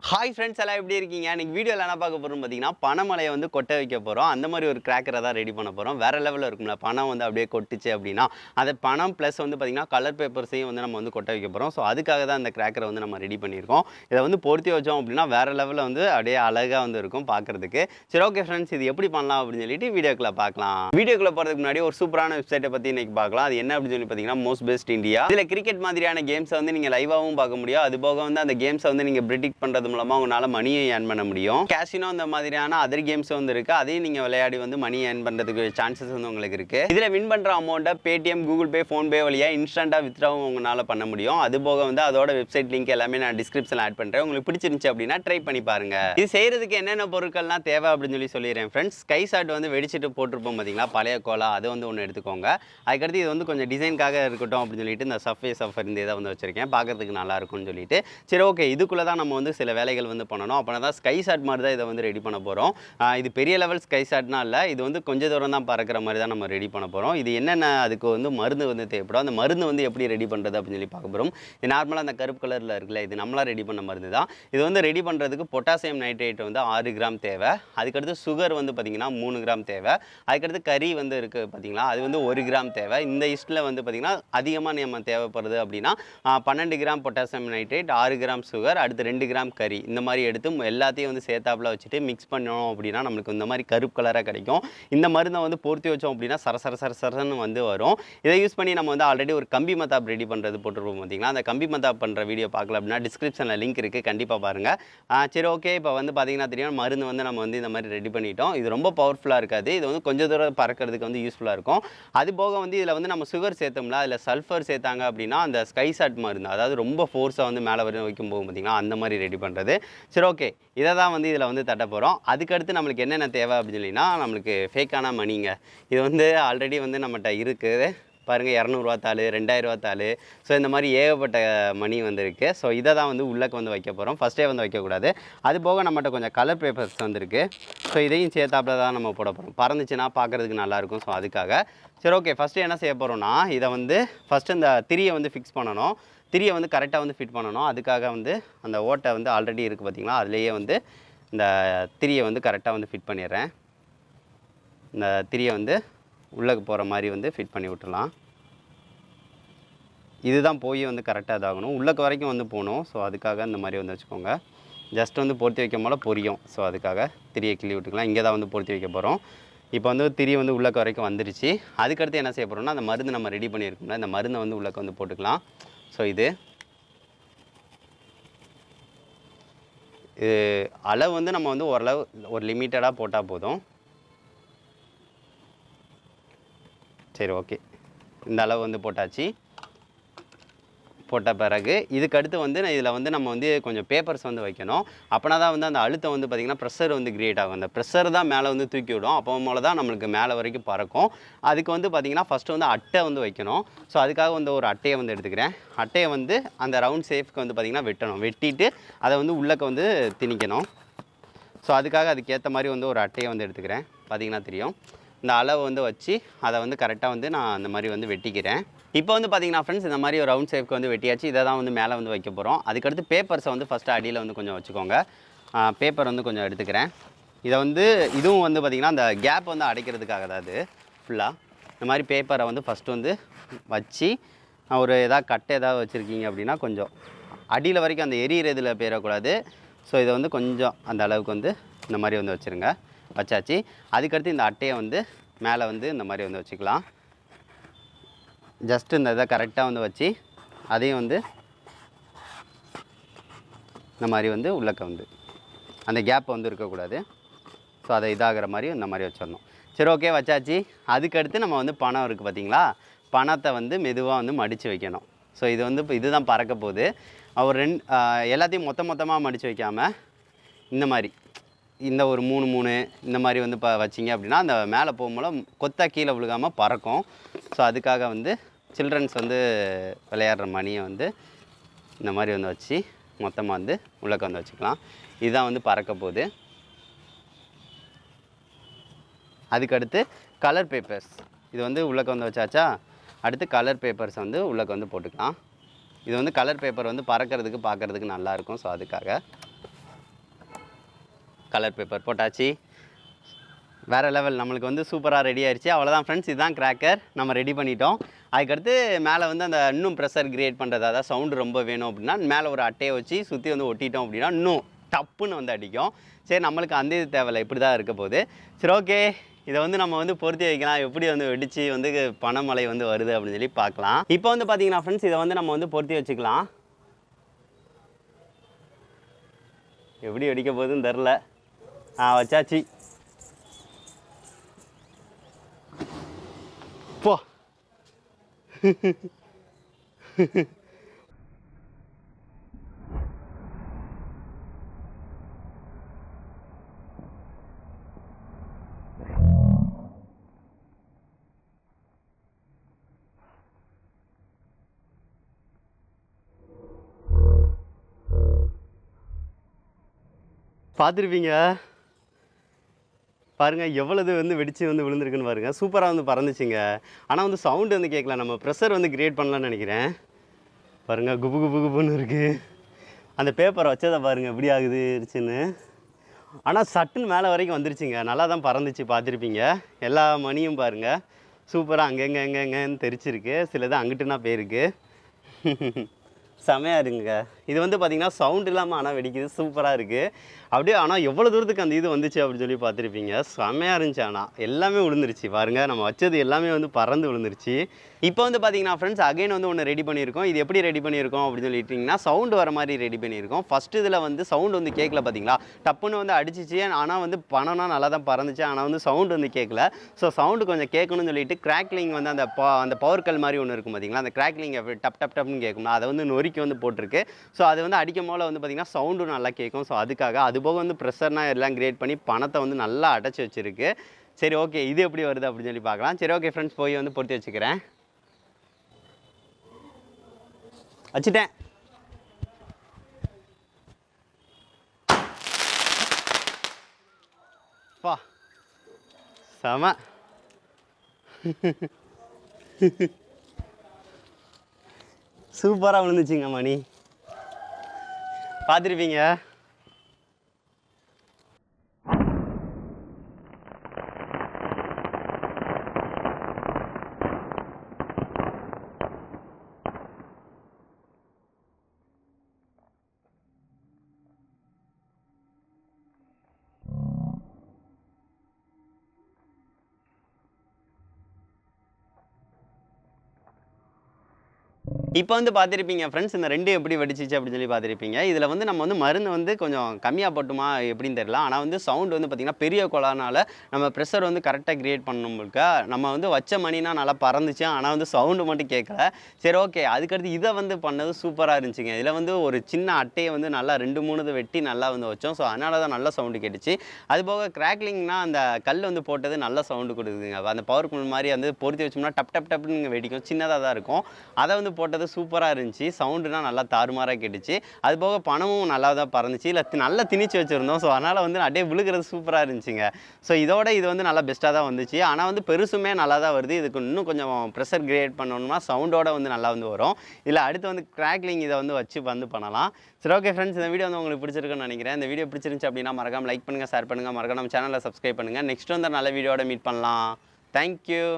Hi friends எல்லாம் எப்படி இருக்கீங்க? இன்னைக்கு வீடியோவில் என்ன பார்க்க போகிறோம் பார்த்தீங்கன்னா, பனமலையை வந்து கொட்ட வைக்க போகிறோம். அந்த மாதிரி ஒரு கிராக்கரை தான் ரெடி பண்ண போகிறோம். வேறு லெவலில் இருக்கும்ல, பணம் வந்து அப்படியே கொட்டுச்சு அப்படின்னா அதை பணம் ப்ளஸ் வந்து பார்த்திங்கன்னா கலர் பேப்பர்ஸையும் வந்து நம்ம வந்து கொட்ட வைக்க போகிறோம். ஸோ அதுக்காக தான் இந்த கிராக்கரை வந்து நம்ம ரெடி பண்ணியிருக்கோம். இதை வந்து பொருத்தி வச்சோம் அப்படின்னா வேறு லெவலில் வந்து அப்படியே அழகாக வந்து இருக்கும் பார்க்குறதுக்கு. சரி, ஓகே ஃப்ரெண்ட்ஸ், இது எப்படி பண்ணலாம் அப்படின்னு சொல்லிட்டு வீடியோக்குள்ளே பார்க்கலாம். வீடியோக்குள்ளே போகிறதுக்கு முன்னாடி ஒரு சூப்பரான வெப்சைட்டை பற்றி இன்றைக்கி பார்க்கலாம். அது என்ன அப்படின்னு சொல்லி பார்த்தீங்கன்னா, Mostbet இந்தியா. இதில் கிரிக்கெட் மாதிரியான கேம்ஸை வந்து நீங்கள் லைவாகவும் பார்க்க முடியும். அது போக வந்து அந்த கேம்ஸை வந்து நீங்கள் ப்ரிடிக்ட் பண்ணுறது மூலமாக உங்களால் மணியை ஏர்ன் பண்ண முடியும். கேசினோ அந்த மாதிரியான அதர் கேம்ஸ் வந்து இருக்கு. அதையும் நீங்க விளையாடி வந்து மணி ஏர்ன் பண்றதுக்கு சான்சஸ் வந்து உங்களுக்கு இருக்கு. இதுல வின் பண்ற அமௌண்ட்டை பேடிஎம், கூகுள் பே, ஃபோன் பே வழியா இன்ஸ்டன்ட்டா வித்ட்ராவும் உங்களால பண்ண முடியும். அது போக வந்து அதோட வெப்சைட் லிங்க் எல்லாமே நான் டிஸ்கிரிப்ஷன்ல ஆட் பண்றேன். உங்களுக்கு பிடிச்சிருந்துச்சு அப்படின்னா ட்ரை பண்ணி பாருங்க. இது செய்யறதுக்கு என்னென்ன பொருட்கள்லாம் தேவை அப்படின்னு சொல்லிடுறேன் ஃப்ரெண்ட்ஸ். ஸ்கை ஷாட் வந்து வெடிச்சிட்டு போட்டிருப்போம் பார்த்தீங்களா, பழைய கோலா, அது வந்து ஒன்று எடுத்துக்கோங்க. அதுக்கடுத்து இது வந்து கொஞ்சம் டிசைனுக்காக இருக்கட்டும் அப்படின்னு சொல்லிட்டு இந்த சர்ஃபேஸ் ஆஃபர் இந்த இதை வந்து வச்சிருக்கேன், பார்க்கறதுக்கு நல்லா இருக்கும்னு சொல்லிட்டு. சரி, ஓகே, இதுக்குள்ள தான் நம்ம வந்து சில வேலைகள் வந்து பண்ணணும். அப்போ தான் ஸ்கை ஷாட் மாதிரி தான் இதை வந்து ரெடி பண்ண போகிறோம். இது பெரிய லெவல் ஸ்கை ஷாட்னா இல்லை, இது வந்து கொஞ்சம் தூரம் தான் பறக்கிற மாதிரி தான் நம்ம ரெடி பண்ண போகிறோம். இது என்னென்ன அதுக்கு வந்து மருந்து வந்து தேவைப்படும். அந்த மருந்து வந்து எப்படி ரெடி பண்ணுறது அப்படின்னு சொல்லி பார்க்க போகிறோம். இது நார்மலாக அந்த கருப்பு கலரில் இருக்குல்ல, இது நம்மளாக ரெடி பண்ண மருந்து தான். இது வந்து ரெடி பண்ணுறதுக்கு பொட்டாசியம் நைட்ரேட் வந்து 6 கிராம் தேவை. அதுக்கடுத்து சுகர் வந்து பார்த்திங்கன்னா 3 கிராம் தேவை. அதுக்கடுத்து கறி வந்து இருக்குது பார்த்தீங்களா, அது வந்து 1 கிராம் தேவை. இந்த இஸ்ட்டில் வந்து பார்த்திங்கன்னா அதிகமாக நம்ம தேவைப்படுது அப்படின்னா 12 gram potassium nitrate, 6 gram sugar, அடுத்து 2 கிராம் கறி, இந்த மாதிரி எடுத்து எல்லாத்தையும் வந்து சேர்த்தாப்புல வச்சுட்டு மிக்ஸ் பண்ணோம் அப்படின்னா நம்மளுக்கு இந்த மாதிரி கருப்பு கலராக கிடைக்கும். இந்த மருந்தை வந்து பொருத்தி வச்சோம் அப்படின்னா சரசரன்னு வந்து வரும். இதை யூஸ் பண்ணி நம்ம வந்து ஆல்ரெடி ஒரு கம்பி மத்தாப் ரெடி பண்ணுறது போட்டுருப்போம் பார்த்தீங்களா. அந்த கம்பி மத்தாப் பண்ணுற வீடியோ பார்க்கல அப்படின்னா டிஸ்கிரிப்ஷனில் லிங்க் இருக்குது, கண்டிப்பாக பாருங்கள். சரி, ஓகே, இப்போ வந்து பார்த்தீங்கன்னா தெரியும் மருந்து வந்து நம்ம வந்து இந்த மாதிரி ரெடி பண்ணிட்டோம். இது ரொம்ப பவர்ஃபுல்லாக இருக்காது, இது வந்து கொஞ்சம் தூரம் பறக்கிறதுக்கு வந்து யூஸ்ஃபுல்லாக இருக்கும். அது போக வந்து இதில் வந்து நம்ம சுகர் சேர்த்தோம்ல, அதில் சல்ஃபர் சேர்த்தாங்க அப்படின்னா அந்த ஸ்கை ஷாட் மருந்து, அதாவது ரொம்ப ஃபோர்ஸாக வந்து மேலே வரைக்கும் வைக்கும் போகும் பார்த்தீங்களா, அந்த மாதிரி ரெடி பண்ணுறது. சரி, ஓகே, இதை தான் வந்து இதில் வந்து தட்ட போகிறோம். அதுக்கடுத்து நம்மளுக்கு என்னென்ன தேவை அப்படின்னு சொல்லினா, நம்மளுக்கு ஃபேக்கான மணிங்க. இது வந்து ஆல்ரெடி வந்து நம்மகிட்ட இருக்குது பாருங்கள், 200 தாள், 2000 தாள். ஸோ இந்த மாதிரி ஏகப்பட்ட மணி வந்து இருக்குது. ஸோ இதை தான் வந்து உள்ளக்கு வந்து வைக்க போகிறோம். ஃபஸ்ட்டே வந்து வைக்கக்கூடாது. அது போக நம்மகிட்ட கொஞ்சம் கலர் பேப்பர்ஸ் வந்துருக்கு. ஸோ இதையும் சேர்த்தாப்புல தான் நம்ம போட போகிறோம். பறந்துச்சுன்னா பார்க்குறதுக்கு நல்லாயிருக்கும். ஸோ அதுக்காக சரி, ஓகே, ஃபஸ்ட்டு என்ன செய்ய போகிறோம்னா, இதை வந்து ஃபஸ்ட்டு இந்த திரியை வந்து ஃபிக்ஸ் பண்ணணும். திரியை வந்து கரெக்டாக வந்து ஃபிட் பண்ணணும். அதுக்காக வந்து அந்த ஓட்டை வந்து ஆல்ரெடி இருக்குது பார்த்தீங்களா, அதுலேயே வந்து இந்த திரியை வந்து கரெக்டாக வந்து ஃபிட் பண்ணிடுறேன். இந்த திரியை வந்து உள்ளே போகிற மாதிரி வந்து ஃபிட் பண்ணி விட்டுடலாம். இதுதான் போய் வந்து கரெக்டாக இதாகணும், உள்ளக்கு வரைக்கும் வந்து போகணும். ஸோ அதுக்காக இந்த மாதிரி வந்து வச்சுக்கோங்க. ஜஸ்ட் வந்து பொருத்தி வைக்கும் போல் பொரியும். ஸோ அதுக்காக திரியை கிள்ளி விட்டுக்கலாம். இங்கே தான் வந்து பொருத்தி வைக்க போகிறோம். இப்போ வந்து திரி வந்து உள்ளக்கு வரைக்கும் வந்துருச்சு. அதுக்கடுத்து என்ன செய்ய போகிறோம்னா, அந்த மருந்து நம்ம ரெடி பண்ணியிருக்கோம்ல, இந்த மருந்தை வந்து உள்ளக்கு வந்து போட்டுக்கலாம். ஸோ இது அளவு வந்து நம்ம வந்து ஓரளவு ஒரு லிமிட்டடாக போட்டால் போதும். சரி, ஓகே, இந்த அளவு வந்து போட்டாச்சு. போட்ட பிறகு இதுக்கடுத்து வந்து இதில் வந்து நம்ம வந்து கொஞ்சம் பேப்பர்ஸ் வந்து வைக்கணும். அப்போனா தான் வந்து அந்த அழுத்தம் வந்து பார்த்திங்கன்னா ப்ரெஷர் வந்து கிரியேட் ஆகும். அந்த ப்ரெஷர் தான் மேலே வந்து தூக்கி விடும். அப்போ போல தான் நம்மளுக்கு மேலே வரைக்கும் பறக்கும். அதுக்கு வந்து பார்த்திங்கன்னா ஃபஸ்ட்டு வந்து அட்டை வந்து வைக்கணும். ஸோ அதுக்காக வந்து ஒரு அட்டையை வந்து எடுத்துக்கிறேன். அட்டையை வந்து அந்த ரவுண்ட் ஷேப்க்கு வந்து பார்த்திங்கன்னா வெட்டணும். வெட்டிட்டு அதை வந்து உள்ளக்க வந்து திணிக்கணும். ஸோ அதுக்காக அதுக்கேற்ற மாதிரி வந்து ஒரு அட்டையை வந்து எடுத்துக்கிறேன். பார்த்திங்கன்னா தெரியும். இந்த அளவு வந்து வச்சு அதை வந்து கரெக்டாக வந்து நான் அந்த மாதிரி வந்து வெட்டிக்கிறேன். இப்போ வந்து பார்த்திங்கன்னா ஃப்ரெண்ட்ஸ், இந்த மாதிரி ஒரு ரவுண்ட் ஷேப்க்கு வந்து வெட்டியாச்சு. இதை தான் வந்து மேலே வந்து வைக்க போகிறோம். அதுக்கடுத்து பேப்பர்ஸை வந்து ஃபஸ்ட்டு அடியில் வந்து கொஞ்சம் வச்சுக்கோங்க. பேப்பர் வந்து கொஞ்சம் எடுத்துக்கிறேன். இதை வந்து இதுவும் வந்து பார்த்திங்கன்னா அந்த கேப் வந்து அடைக்கிறதுக்காக தான் இது ஃபுல்லாக. இந்த மாதிரி பேப்பரை வந்து ஃபஸ்ட்டு வந்து வச்சு ஒரு எதாவது கட்டை ஏதாவது வச்சுருக்கீங்க அப்படின்னா கொஞ்சம் அடியில் வரைக்கும் அந்த எரியிற இதில் போயிடக்கூடாது. ஸோ இதை வந்து கொஞ்சம் அந்த அளவுக்கு வந்து இந்த மாதிரி வந்து வச்சுருங்க. வச்சாச்சு. அதுக்கடுத்து இந்த அட்டையை வந்து மேலே வந்து இந்த மாதிரி வந்து வச்சுக்கலாம். ஜஸ்ட்டு இந்த இதை கரெக்டாக வந்து வச்சு அதையும் வந்து இந்த மாதிரி வந்து உள்ளக்க வந்து அந்த கேப் வந்து இருக்கக்கூடாது. ஸோ அதை இதாகிற மாதிரி இந்த மாதிரி வச்சிடணும். சரி, ஓகே, வச்சாச்சு. அதுக்கடுத்து நம்ம வந்து பணம் இருக்குது பார்த்தீங்களா, பணத்தை வந்து மெதுவாக வந்து மடித்து வைக்கணும். ஸோ இது வந்து இப்போ இதுதான் பறக்க போகுது. ஒரு எல்லாத்தையும் மொத்தமாக மடித்து வைக்காமல் இந்த மாதிரி இந்த ஒரு 3 இந்த மாதிரி வந்து வச்சிங்க அப்படின்னா அந்த மேலே போகும்போது கொத்தா கீழே விழுகாமல் பறக்கும். ஸோ அதுக்காக வந்து சில்ட்ரன்ஸ் வந்து விளையாடுற மணியை வந்து இந்த மாதிரி வந்து வச்சு மொத்தமாக வந்து உள்ளக்க வந்து வச்சுக்கலாம். இதுதான் வந்து பறக்க போகுது. அதுக்கடுத்து கலர் பேப்பர்ஸ், இது வந்து உள்ளக்க வந்து வச்சாச்சா. அடுத்து கலர் பேப்பர்ஸ் வந்து உள்ளக்க வந்து போட்டுக்கலாம். இது வந்து கலர் பேப்பர் வந்து பறக்கிறதுக்கு பார்க்குறதுக்கு நல்லாயிருக்கும். ஸோ அதுக்காக கலர் பேப்பர் போட்டாச்சு. வேறு லெவல், நம்மளுக்கு வந்து சூப்பராக ரெடி ஆயிடுச்சு. அவ்வளோதான் ஃப்ரெண்ட்ஸ், இதுதான் கிராக்கர் நம்ம ரெடி பண்ணிட்டோம். அதுக்கடுத்து மேலே வந்து அந்த இன்னும் ப்ரெஷர் கிரியேட் பண்ணுறது, அதாவது சவுண்டு ரொம்ப வேணும் அப்படின்னா மேலே ஒரு அட்டையை வச்சு சுற்றி வந்து ஒட்டிட்டோம் அப்படின்னா இன்னும் டப்புன்னு வந்து அடிக்கும். சரி, நம்மளுக்கு அந்த இது தேவையில்லை, இப்படி தான் இருக்க போகுது. சரி, ஓகே, இதை வந்து நம்ம வந்து பொருத்தி வைக்கலாம். எப்படி வந்து வெடித்து வந்து பனமழை வந்து வருது அப்படின்னு சொல்லி பார்க்கலாம். இப்போ வந்து பார்த்தீங்கன்னா ஃப்ரெண்ட்ஸ், இதை வந்து நம்ம வந்து பொருத்தி வச்சுக்கலாம். எப்படி வெடிக்க போகுதுன்னு தெரில. வச்சாச்சு. போ பார்த்துருப்பீங்க பாருங்கள், எவ்வளவு வந்து வெடிச்சு வந்து விழுந்திருக்குன்னு பாருங்கள். சூப்பராக வந்து பறந்துச்சுங்க. ஆனால் வந்து சவுண்டு வந்து கேட்கல. நம்ம ப்ரெஷர் வந்து கிரியேட் பண்ணலான்னு நினைக்கிறேன். பாருங்கள், குபு குபு குபுன்னு இருக்குது. அந்த பேப்பரை வச்சதை பாருங்கள் எப்படி ஆகுதுச்சுன்னு. ஆனால் சட்டுன்னு மேலே வரைக்கும் வந்துருச்சுங்க. நல்லா தான் பறந்துச்சு, பார்த்துருப்பீங்க. எல்லா மணியும் பாருங்கள் சூப்பராக அங்கெங்கன்னு தெரிச்சிருக்கு. சிலது அங்கிட்டுனா போயிருக்கு. செமையாக இருக்குங்க. இது வந்து பார்த்திங்கன்னா சவுண்ட் இல்லாமல் ஆனால் வெடிக்குது, சூப்பராக இருக்குது அப்படியே. ஆனால் எவ்வளோ தூரத்துக்கு அந்த இது வந்துச்சு அப்படின்னு சொல்லி பார்த்துருப்பீங்க. செமையாக இருந்துச்சு. ஆனால் எல்லாமே விழுந்துருச்சு பாருங்கள். நம்ம வச்சது எல்லாமே வந்து பறந்து விழுந்துருச்சு. இப்போ வந்து பார்த்திங்கன்னா ஃப்ரெண்ட்ஸ், அகைன் வந்து ஒன்று ரெடி பண்ணியிருக்கோம். இது எப்படி ரெடி பண்ணியிருக்கோம் அப்படின்னு சொல்லிட்டிங்கன்னா, சவுண்டு வர மாதிரி ரெடி பண்ணியிருக்கோம். ஃபஸ்ட்டு இதில் வந்து சவுண்டு வந்து கேட்கல பார்த்தீங்களா, டப்புன்னு வந்து அடிச்சிச்சு. ஆனால் வந்து பணம்னா நல்லா தான் பறந்துச்சு. ஆனால் வந்து சவுண்டு வந்து கேட்கல. ஸோ சவுண்டு கொஞ்சம் கேட்கணும்னு சொல்லிட்டு கிராக்லிங் வந்து அந்த பவர் கல் மாதிரி ஒன்று இருக்கும் பார்த்தீங்களா, அந்த கிராக்லிங் டப் டப் டப்னு கேட்கும். அதை வந்து நொறுக்கி வந்து போட்டிருக்கு. ஸோ அது வந்து அடிக்கும் போல வந்து பார்த்திங்கன்னா சவுண்டும் நல்லா கேட்கும். ஸோ அதுக்காக அதுபோக வந்து ப்ரெஷர்னா எல்லாம் கிரியேட் பண்ணி பணத்தை வந்து நல்லா அடைச்சி வச்சுருக்கு. சரி, ஓகே, இது எப்படி வருது அப்படின்னு சொல்லி பார்க்கலாம். சரி, ஓகே ஃப்ரெண்ட்ஸ், போய் வந்து பொருத்தி வச்சுக்கிறேன். வச்சுட்டேன். பா செம. சூப்பராக விழுந்துச்சுங்க மணி, பார்த்துருப்பீங்க. இப்போ வந்து பார்த்துருப்பீங்க ஃப்ரெண்ட்ஸ், இந்த ரெண்டு எப்படி வெடிச்சிச்சு அப்படின்னு சொல்லி பார்த்துருப்பீங்க. இதில் வந்து நம்ம வந்து மருந்து வந்து கொஞ்சம் கம்மியாக போட்டுமா எப்படின்னு தெரியல. ஆனால் வந்து சவுண்டு வந்து பார்த்திங்கன்னா பெரிய குழானால நம்ம ப்ரெஷர் வந்து கரெக்டாக கிரியேட் பண்ணணும்னுக்க நம்ம வந்து வச்ச மணினா நல்லா பறந்துச்சு. ஆனால் வந்து சவுண்டு மட்டும் கேட்கல. சரி, ஓகே, அதுக்கடுத்து இதை வந்து பண்ணது சூப்பராக இருந்துச்சுங்க. இதில் வந்து ஒரு சின்ன அட்டையை வந்து நல்லா 2-3 வெட்டி நல்லா வந்து வச்சோம். ஸோ அதனால தான் நல்ல சவுண்டு கேட்டுச்சு. அதுபோக கிராக்லிங்னா அந்த கல் வந்து போட்டது நல்ல சவுண்டு கொடுக்குதுங்க. அந்த பவர் குள் மாதிரி வந்து பொருத்தி வச்சோம்னா டப் டப் டப்னு வெடிக்கும், சின்னதாக தான் இருக்கும். அதை வந்து போட்டது சூப்பராக இருந்துச்சு. சவுண்டுனா நல்லா தாறுமாறாக கேட்டுச்சு. அது போக பணமும் நல்லா தான் பறந்துச்சு. இல்லை நல்லா திணிச்சு வச்சுருந்தோம். ஸோ அதனால் வந்து அப்படியே விழுகிறது சூப்பராக இருந்துச்சுங்க. ஸோ இதோட இது வந்து நல்லா பெஸ்ட்டாக தான் வந்துச்சு. ஆனால் வந்து பெருசுமே நல்லா தான் வருது. இதுக்கு இன்னும் கொஞ்சம் ப்ரெஷர் கிரியேட் பண்ணணும்னா சவுண்டோட வந்து நல்லா வந்து வரும். இல்லை அடுத்து வந்து கிராக்லிங் இதை வந்து வச்சு வந்து பண்ணலாம். சரி, ஓகே ஃப்ரெண்ட்ஸ், இந்த வீடியோ வந்து உங்களுக்கு பிடிச்சிருக்குன்னு நினைக்கிறேன். இந்த வீடியோ பிடிச்சிருந்துச்சு அப்படின்னா மறக்காம லைக் பண்ணுங்கள், ஷேர் பண்ணுங்கள், மறக்காம நம்ம சேனலை சப்ஸ்கிரைப் பண்ணுங்கள். நெக்ஸ்ட் வந்து நல்ல வீடியோட மீட் பண்ணலாம். தேங்க்யூ.